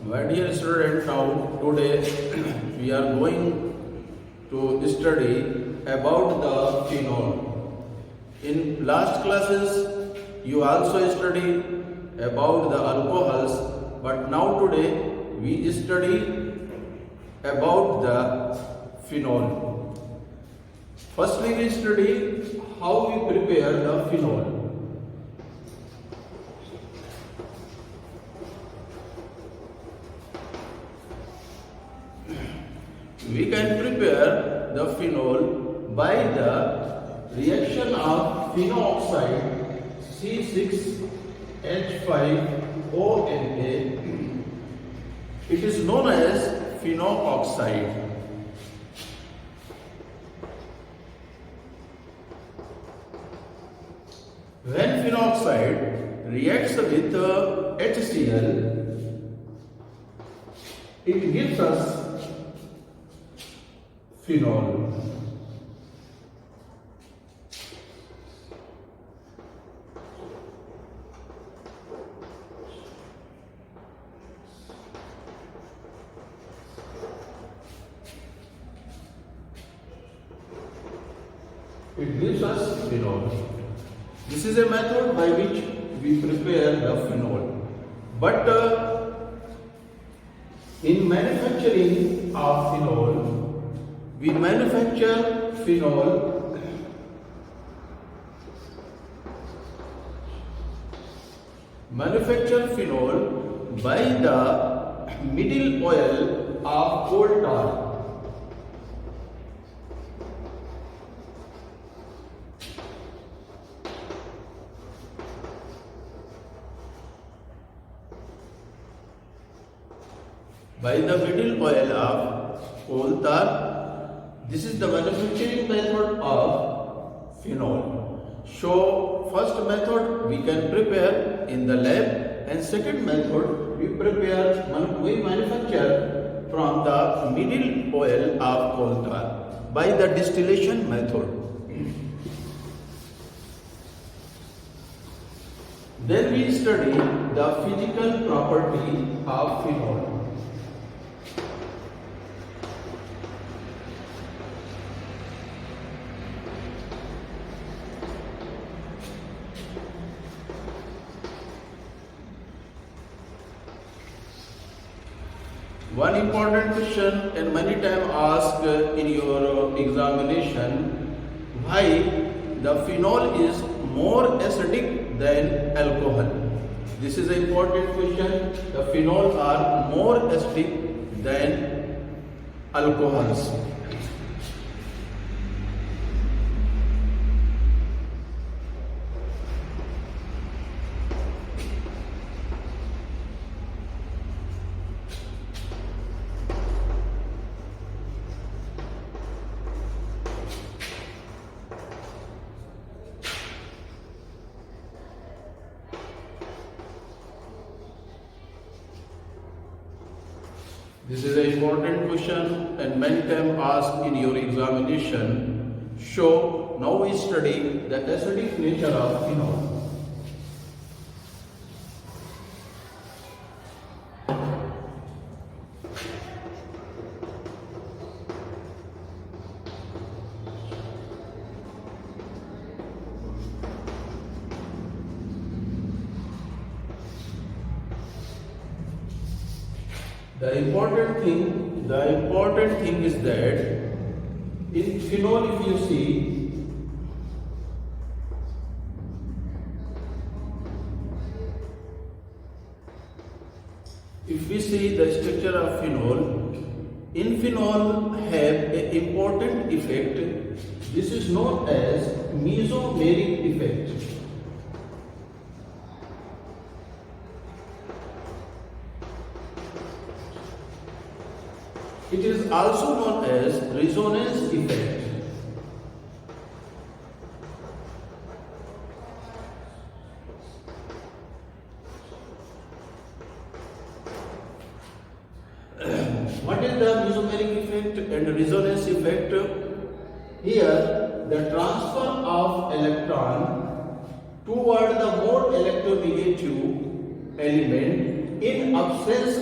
My dear student, now today we are going to study about the phenol. In last classes you also studied about the alcohols, but now today we study about the phenol. Firstly we study how we prepare the phenol. We can prepare the phenol by the reaction of phenooxide C6H5ONa. It is known as phenooxide. When phenooxide reacts with HCl, it gives us phenol. It gives us phenol. This is a method by which we prepare the phenol. But in manufacturing of phenol, we manufacture phenol by the middle oil of coal tar. By the middle oil of coal tar. This is the manufacturing method of phenol. So, first method we can prepare in the lab, and second method we manufacture from the middle oil of coal tar by the distillation method. Then we study the physical property of phenol. One important question and many times asked in your examination, why the phenol is more acidic than alcohol? This is an important question. The phenols are more acidic than alcohols. This is an important question and many times asked in your examination. So now we study the acidic nature of phenol. The important thing is that in phenol, if you see, the structure of phenol, in phenol have an important effect. This is known as mesomeric effect. It is also known as resonance effect. What is the mesomeric effect and resonance effect? Here, the transfer of electron toward the more electronegative element in absence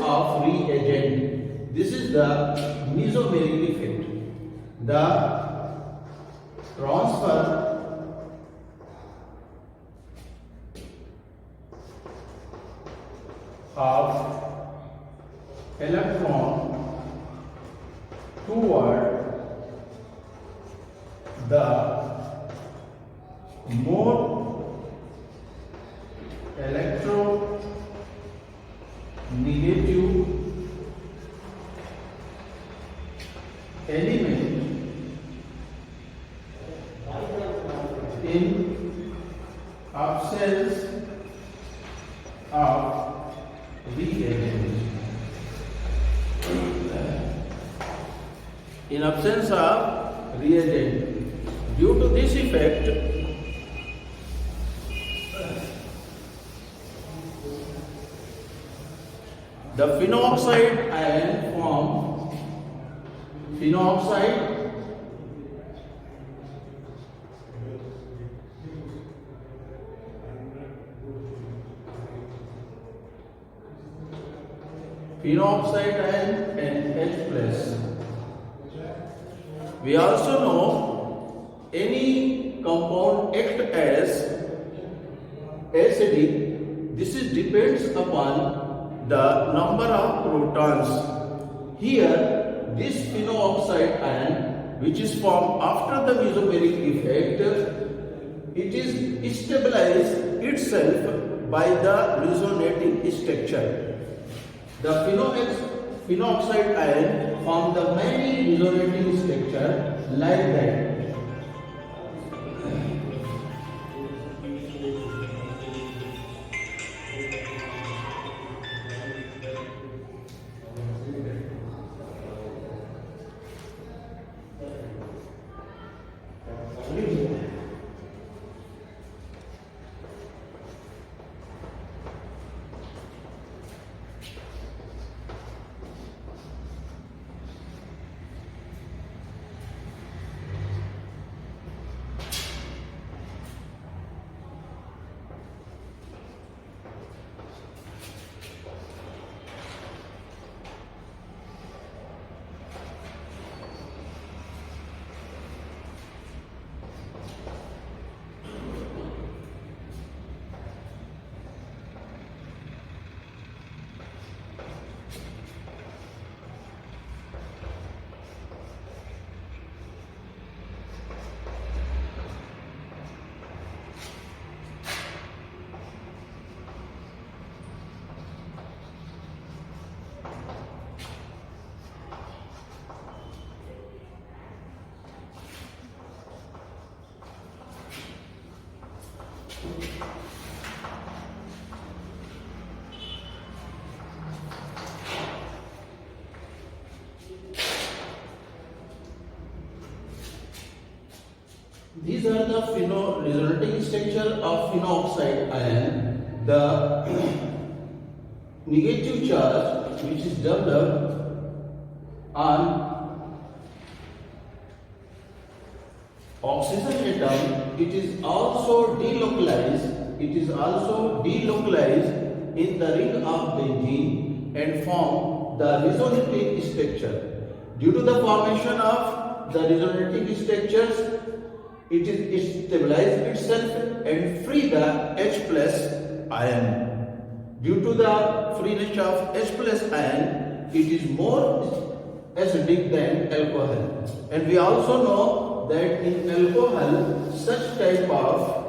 of reagent. This is the mesomeric effect. The transfer of electron toward the more electronegative element in absence of reagent. In absence of reagent. Due to this effect, the phenoxide ion form phenoxide ion and H plus. We also know any compound act as acidic. This is depends upon the number of protons. Here, this phenoxide ion, which is formed after the mesomeric effect, it is stabilized itself by the resonating structure. The phenoxide ion form the many resonating structure like that. These are the resulting structure of phenoxide ion. The negative charge which is developed on oxygen atom, it is also delocalized. It is also delocalized in the ring of benzene and form the resonating structure. Due to the formation of the resonating structures, it is stabilize itself and free the H plus ion. Due to the freeness of H plus ion, it is more acidic than alcohol. And we also know that in alcohol, such type of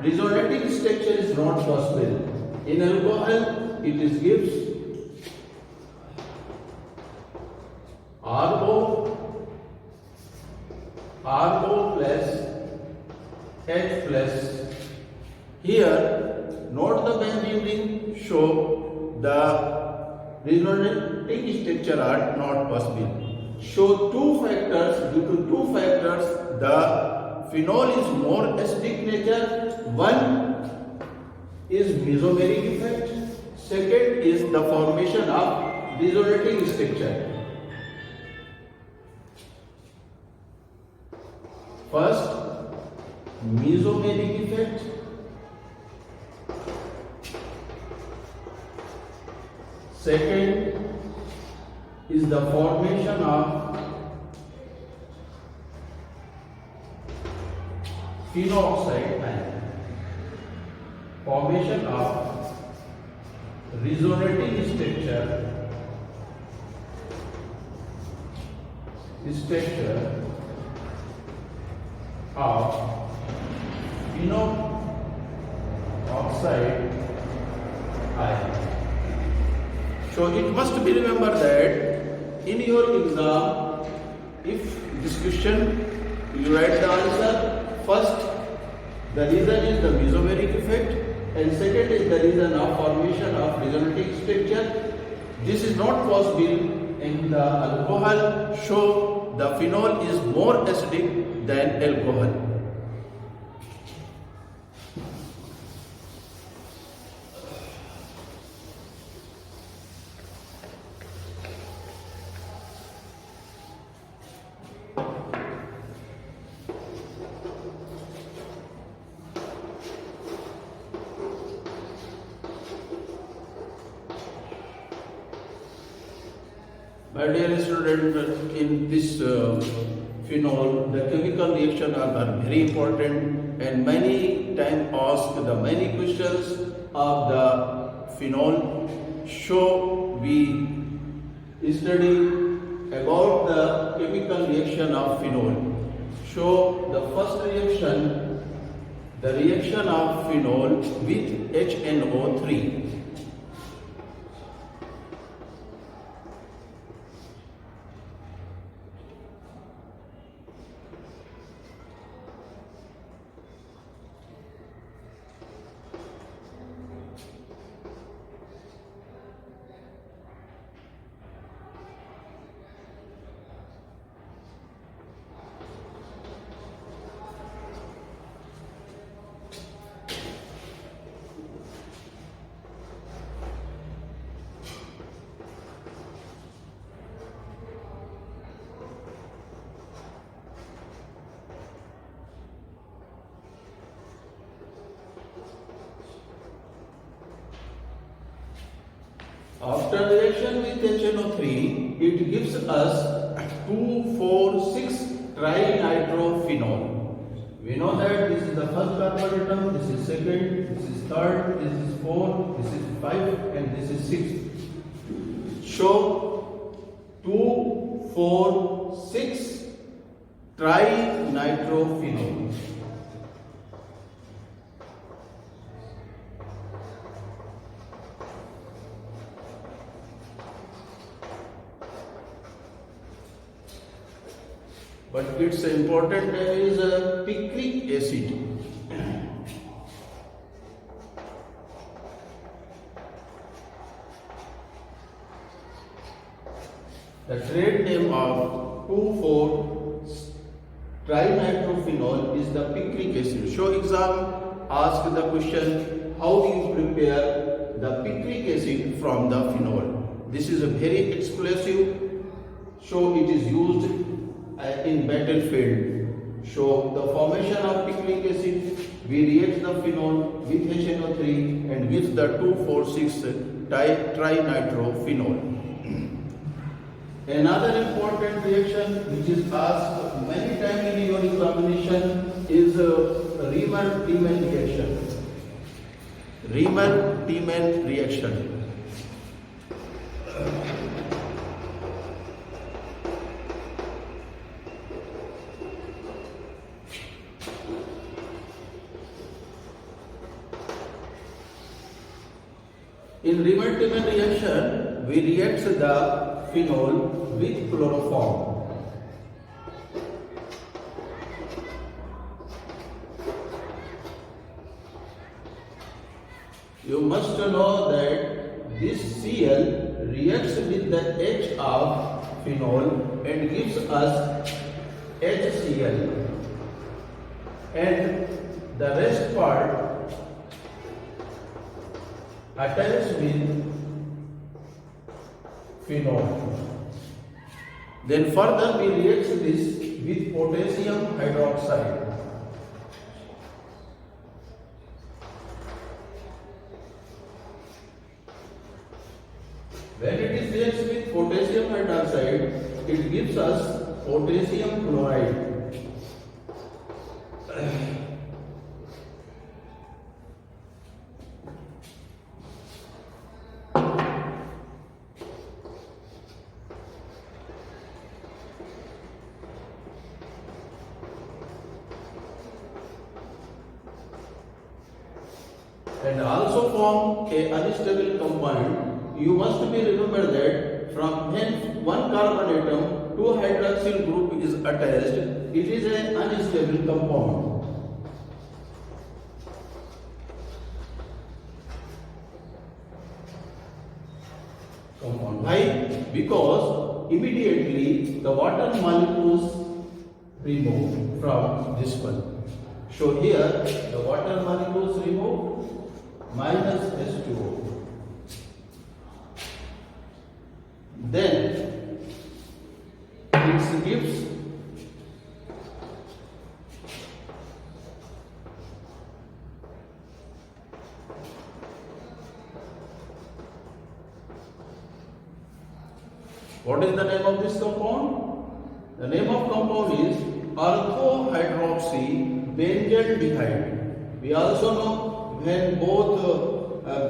resonating structure is not possible. In alcohol, it is gives RO plus H plus. Here, note the benzene ring show the resonating structure are not possible. Show two factors. Due to two factors, the phenol is more acidic nature. One is mesomeric effect. Second is the formation of resonating structure. First, mesomeric effect. Second is the formation of phenol-oxide ion. Formation of resonating structure of phenol-oxide ion. So it must be remembered that in your exam, if this question you write the answer, first the reason is the mesomeric effect and second is the reason of formation of resonating structure. This is not possible in the alcohol, so the phenol is more acidic than alcohol. My dear student, in this phenol, the chemical reaction are very important and many times asked the many questions of the phenol. So we study about the chemical reaction of phenol. So the first reaction, the reaction of phenol with HNO3. After reaction with HNO3, it gives us 2,4,6-trinitrophenol. We know that this is the first carbon atom, this is second, this is third, this is fourth, this is 5 and this is 6. So 2,4,6-trinitrophenol. But its important name is picric acid. The trade name of 2,4-trinitrophenol is the picric acid. So exam ask the question, how do you prepare the picric acid from the phenol? This is a very explosive, so it is used in battlefield. So the formation of picric acid, we react the phenol with HNO3 and with the 2,4,6-trinitrophenol. Another important reaction which is asked many times in your examination is Riemann-Tiemann reaction. Riemann-Tiemann reaction. In Riemann-Tiemann reaction, we react the phenol with chloroform. You must know that this Cl reacts with the H of phenol and gives us HCl, and the rest part attached with phenol. Then further we react this with potassium hydroxide. When it is reacts with potassium hydroxide, it gives us potassium chloride. And also form a unstable compound. You must be remember that from when one carbon atom to hydroxyl group is attached, it is an unstable compound. Why? Because immediately the water molecules remove from this one. So here the water molecules remove minus H2O. Then it gives what is the name of this compound? The name of compound is orthohydroxybenzaldehyde. We also know when both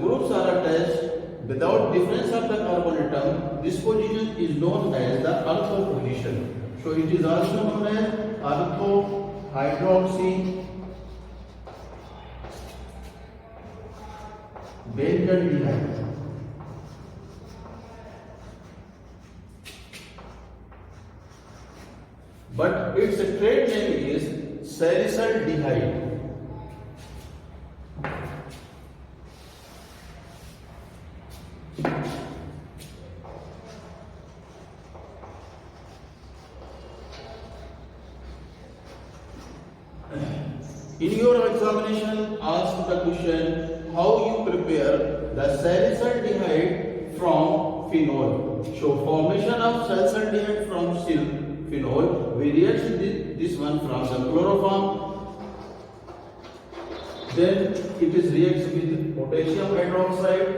groups are attached without difference of the carbon atom, this position is known as the ortho position. So it is also known as orthohydroxybenzaldehyde. But its trade name is salicylaldehyde. In your examination, ask the question how you prepare the salicylaldehyde from phenol. So formation of salicylaldehyde from phenol, we react this one from the chloroform, then it is reacts with potassium hydroxide,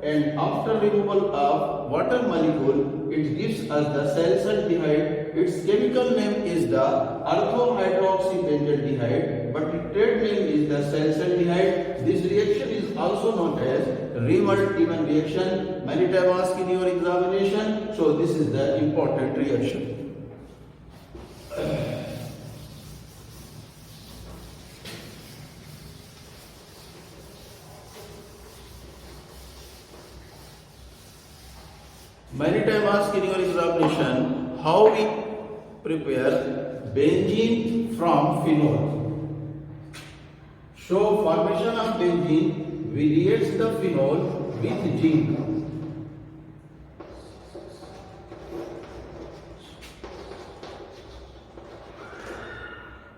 and after removal of water molecule, it gives us the salicylaldehyde. Its chemical name is the orthohydroxybenzaldehyde, but its trade name is the salicylaldehyde. This reaction is also known as Reynolds-Tiemann reaction. Many times asked in your examination, so this is the important reaction. Many times asked in your examination how we prepare benzene from phenol. So formation of benzene, we react the phenol with zinc.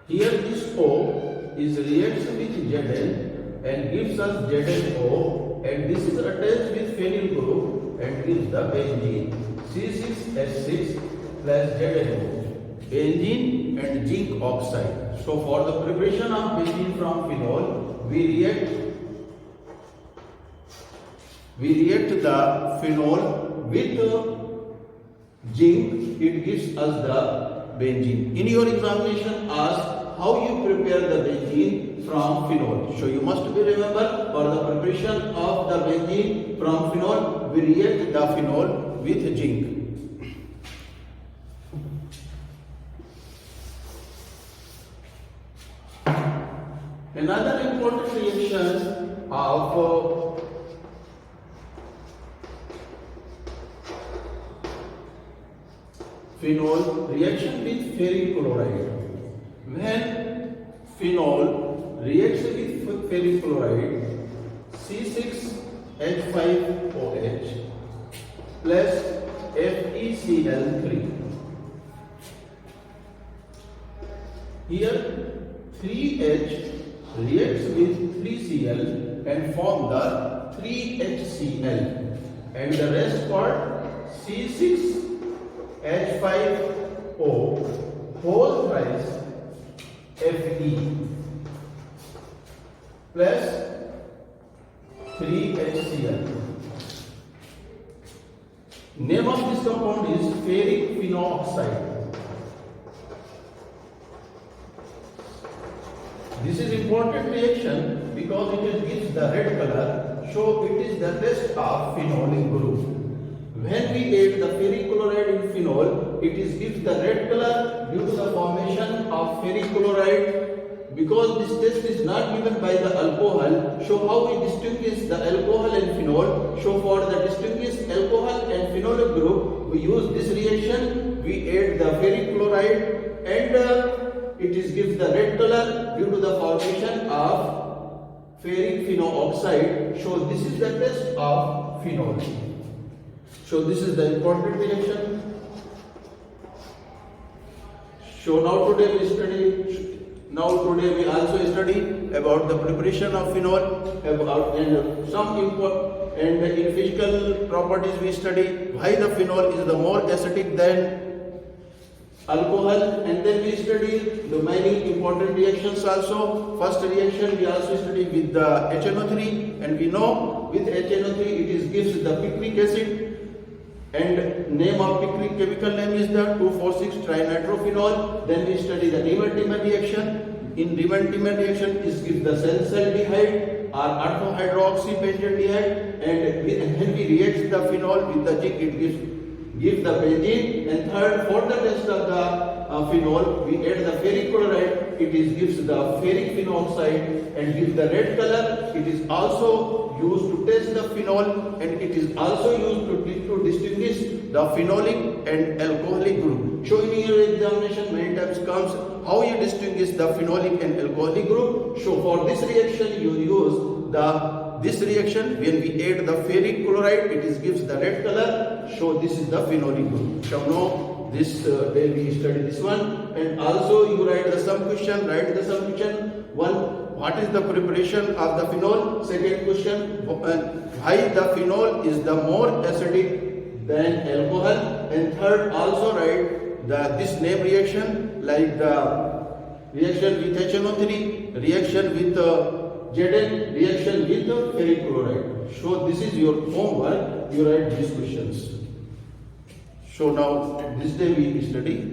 Here this O is reacts with Zn and gives us ZnO, and this is attached with phenyl group and gives the benzene C6H6 plus ZnO, benzene and zinc oxide. So for the preparation of benzene from phenol, we react the phenol with zinc, it gives us the benzene. In your examination, ask how you prepare the benzene from phenol. So you must be remember, for the preparation of the benzene from phenol, we react the phenol with zinc. Another important reaction of phenol reaction with ferric chloride. When phenol reacts with ferric chloride, C6H5OH plus FeCl3. Here 3H reacts with 3Cl and form the 3HCl, and the rest part C6H5O whole thrice Fe plus 3HCl. Name of this compound is ferric phenoxide. This is important reaction because it gives the red color, so it is the test of phenolic group. When we add the ferric chloride in phenol, it gives the red color due to the formation of ferric chloride. Because this test is not given by the alcohol, so how we distinguish the alcohol and phenol? So for the distinguish alcohol and phenolic group, we use this reaction. We add the ferric chloride and it gives the red color due to the formation of ferric phenoxide. So this is the test of phenol. So this is the important reaction. So now today we also study about the preparation of phenol, about and some important and in physical properties we study why the phenol is the more acidic than alcohol, and then we study the many important reactions also. First reaction we also study with the HNO3, and we know with HNO3 it gives the picric acid, and name of picric chemical name is the 2,4,6 trinitrophenol. Then we study the Riemann-Tiemann reaction. In Riemann-Tiemann reaction it gives the salicylaldehyde or orthohydroxybenzenedione, and when we react the phenol with the zinc it gives the benzene. And third, for the test of the phenol we add the ferric chloride, it gives the ferric phenoxide and gives the red color. It is also used to test the phenol, and it is also used to distinguish the phenolic and alcoholic group. So in your examination many times comes how you distinguish the phenolic and alcoholic group. So for this reaction you use this reaction. When we add the ferric chloride it gives the red color, so this is the phenolic group. So now this day we study this one, and also you write the sum question. One, what is the preparation of the phenol? Second question, why the phenol is the more acidic than alcohol? And third, also write this name reaction, like the reaction with HNO3, reaction with Zn, reaction with ferric chloride. So this is your homework. You write these questions. So now this day we study